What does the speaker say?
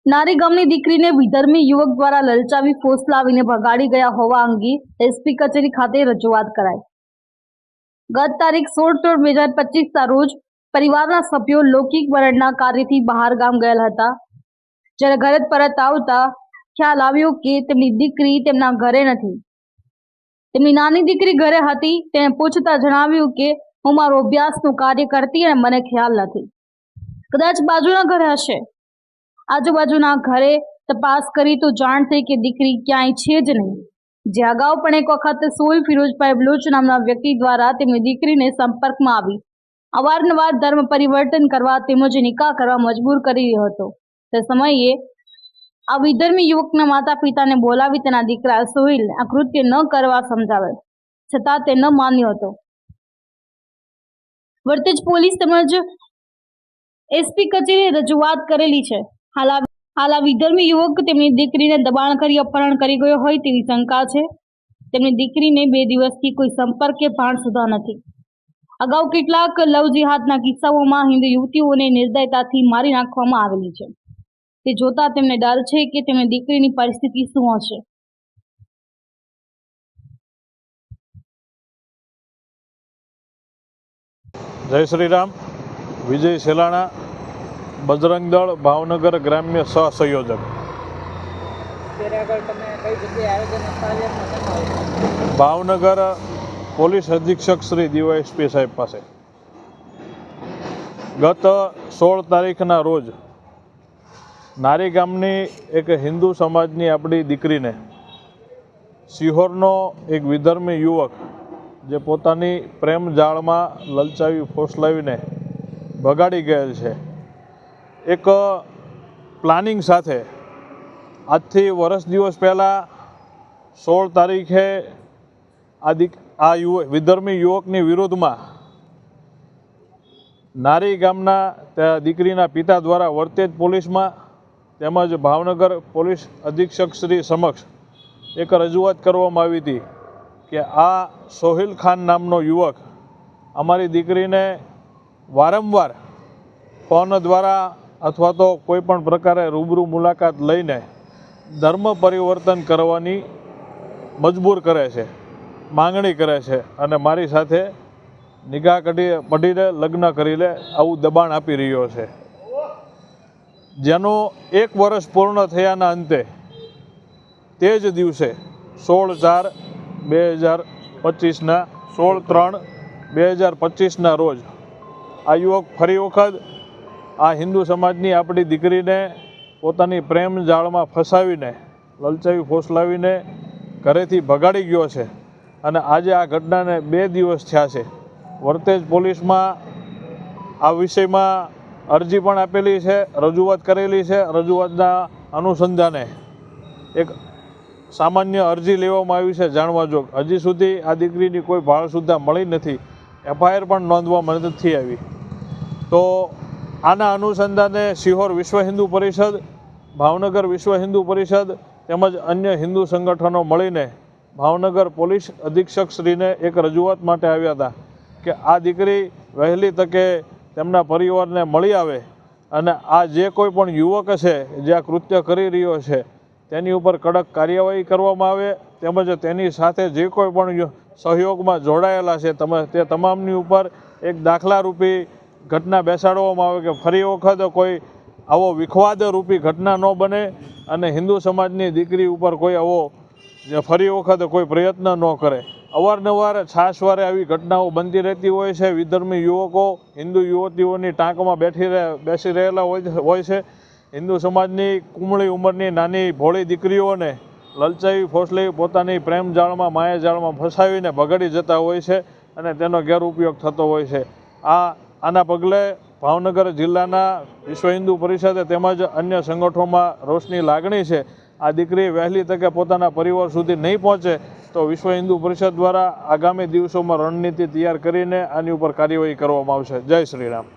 નારી ગામની દીકરીને વિધર્મી યુવક દ્વારા લલચાવી ફોસલાવીને ભગાડી ગયા હોવા અંગે એસપી કચેરી ખાતે રજૂઆત કરાઈ। ગત તારીખ 16/3/2025 રોજ પરિવારના સભ્યો લૌકિક વરણના કાર્યથી બહાર ગામ ગયેલા હતા। જ્યારે ઘરે પરત આવતા ખ્યાલ આવ્યો કે તેમની દીકરી તેમના ઘરે નથી। તેમની નાની દીકરી ઘરે હતી। તેણે પૂછતા જણાવ્યું કે હું મારો અભ્યાસનું કાર્ય કરતી અને મને ખ્યાલ નથી, કદાચ બાજુના ઘરે હશે। આજુબાજુના ઘરે તપાસ કરી તો જાણ થઈ કે દીકરી ક્યાંય છે જ નહીં। જે અગાઉ પણ એક વખત સોલ ફિરોજભાઈ બલુચ નામના વ્યક્તિ દ્વારા તેમની દીકરીને સંપર્કમાં આવી અવારનવાર ધર્મ પરિવર્તન કરવા તેમજ નિકાહ કરવા મજબૂર કરી રહ્યો હતો। તે સમયે આ વિધર્મી યુવકના માતા પિતાને બોલાવી તેના દીકરા સોહિલને આ કૃત્ય ન કરવા સમજાવેલ, છતાં તે ન માન્યો હતો। વર્તેજ પોલીસ તેમજ એસપી કચેરીએ રજૂઆત કરેલી છે। હાલ આ વિધર્મી યુવક તેમની દીકરીને દબાણ કરી અપહરણ કરી ગયો હોય તેવી શંકા છે। તેમની દીકરીને 2 દિવસથી કોઈ સંપર્ક કે ભાન સુધા નથી। અગાઉ કેટલાક લવ જિહાદના કિસ્સાઓમાં હિન્દુ યુવતીઓને નિર્દયતાથી મારી નાખવામાં આવેલી છે। તે જોતા તેમને ડર છે કે તેમની દીકરીની પરિસ્થિતિ શું હશે। जय श्री राम। विजय सेलाणा, बजरंग दल भावनगर ग्राम्य सहसंयोजक। भावनगर पोलीस अधीक्षक श्री डीवायएसपी साहेब पासे गत 16 तारीखना रोज नारी गामनी एक हिंदू समाजनी आपणी दीकरीने सिहोरनो एक विधर्मी युवक जे पोतानी प्रेम जाळमां ललचावी फोसलावीने भगाड़ी गયેલ છે। एक प्लानिंग साथे આજથી વર્ષ દિવસ પહેલાં 16 તારીખે આ વિધર્મી યુવકની વિરોધમાં નારી ગામના દીકરીના પિતા દ્વારા વર્તેજ પોલીસમાં તેમજ ભાવનગર પોલીસ અધિક્ષક શ્રી સમક્ષ એક રજૂઆત કરવામાં આવી હતી કે આ સોહિલ ખાન નામનો યુવક અમારી દીકરીને વારંવાર ફોન દ્વારા अथवा तो कोईपण प्रकारे रूबरू मुलाकात लईने धर्म परिवर्तन करवानी मजबूर करे छे, मांगणी करे छे अने मारी साथे निगाह पढ़ीने लग्न करीने आवुं दबाण आपी रह्यो छे। जेनो 1 वर्ष पूर्ण थयाना अंते ते ज दिवसे 16/4/2025 ना 16/3/2025 ना रोज आ युवक फरी वखत आ हिंदू समाजनी आपणी दीकरीने पोतानी प्रेम जाळमां फसावीने ललचावी फोसलावीने घरेथी भगाड़ी गयो छे अने आजे आ घटनाने 2 दिवस थया छे। वर्तेज पोलीसमां आ विषयमां अरजी पण आपेली छे, रजूआत करेली छे। रजूआतना अनुसंधाने एक सामान्य अरजी लेवामां आवी छे जाणवाजोग। हजी सुधी आ दीकरीनी कोई भाळ सुद्धा मळी नथी, एफआईआर पण नोंधवामां नथी आवी। तो आना अनुसंधाने सिहोर विश्व हिंदू परिषद, भावनगर विश्व हिंदू परिषद તેમજ अन्य हिंदू संगठनों मळीने भावनगर पोलीस अधीक्षक श्रीने एक रजूआत माटे आव्या हता के आ दीकरी वहेली तके तेमना परिवारने मळी आवे अने आ जे कोई पण युवक छे जे आ कृत्य करी रह्यो छे तेनी उपर कड़क कार्यवाही करवामां आवे તેમજ तेनी साथे जे कोई पण सहयोगमां जोडाયેલા छे ते तमामनी उपर एक दाखलारूपी घटना बेसाडवामां आवे के फरी वखत कोई आवो विखवाद रूपी घटना न बने अने हिंदू समाजनी दीकरी उपर कोई आवो फरी वखत कोई प्रयत्न न करे। अवारनवार छाशवारे आवी घटनाओं बनती रहती होय छे। विधर्मी युवको हिंदू युवतीओनी टांकमां बेसी रहेला होय छे। हिंदू समाजनी कुमળી उंमरनी नानी भोળી दीकरीओने ललचावी फोसलावी पोतानी प्रेम जाळमां माया जाळमां फसावीने भगाड़ी जता होय छे अने तेनो गैरउपयोग थतो होय छे। आना पगले भावनगर जिल्लाना विश्व हिंदू परिषद તેમજ अन्य संगठनों रोषनी लागणी है। आ दीकरी वहेली तके पोताना परिवार सुधी नहीं पहोंचे तो विश्व हिंदू परिषद द्वारा आगामी दिवसों में रणनीति तैयार करीने आनी उपर कार्यवाही करवामां आवशे। जय श्री राम।